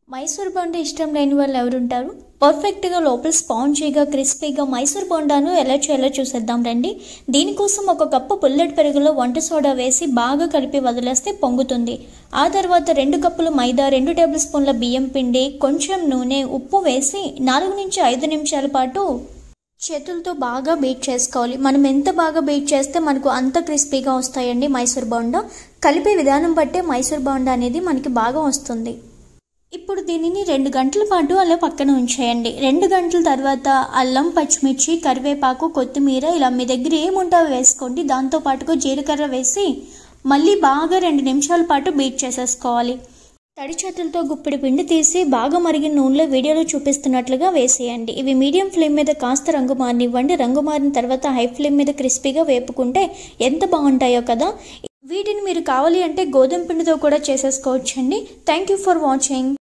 మైసూర్ బోండా ఇష్టం లేని వాళ్ళు ఎవరుంటారు? పర్ఫెక్ట్గా లోపల స్పాంజీగా క్రిస్పీగా మైసూర్ బోండాను ఎలా చేయాలో చూసేద్దాం రండి. దీనికోసం ఒక కప్పు పుల్లటి పెరుగులో వంట సోడా వేసి బాగా కలిపి వదిలేస్తే పొంగుతుంది. ఆ తర్వాత 2 కప్పులు మైదా, 2 టేబుల్ స్పూన్ల బియ్యం పిండి, కొంచెం నూనె, ఉప్పు వేసి 4 నుంచి 5 నిమిషాల పాటు చేతులతో బాగా బీట్ చేసుకోవాలి. మనం ఎంత బాగా బీట్ చేస్తే మనకు అంత క్రిస్పీగా వస్తాయండి మైసూర్ బోండా. కలిపే విధానం బట్టే మైసూర్ బోండా అనేది మనకి బాగా వస్తుంది. ఇప్పుడు దీనిని 2 గంటల పాటు అలా పక్కన ఉంచేయండి. 2 గంటల తర్వాత అల్లం, పచ్చిమిర్చి, కరివేపాకు, కొత్తిమీర ఇలా మీ దగ్గర ఏముంటావో వేసుకోండి. దాంతో పాటుగా జీలకర్ర వేసి మళ్ళీ బాగా 2 నిమిషాల పాటు బీట్ చేసేసుకోవాలి. తడి చేతులతో గుప్పిడి పిండి తీసి బాగా మరిగిన నూనెలో వీడియోలో చూపిస్తున్నట్లుగా వేసేయండి. ఇవి మీడియం ఫ్లేమ్ మీద కాస్త రంగు మారనివ్వండి. రంగు మారిన తర్వాత హై ఫ్లేమ్ మీద క్రిస్పీగా వేపుకుంటే ఎంత బాగుంటాయో కదా. వీటిని మీరు కావాలి అంటే గోధుమ పిండితో కూడా చేసేసుకోవచ్చండి. Thank you for watching.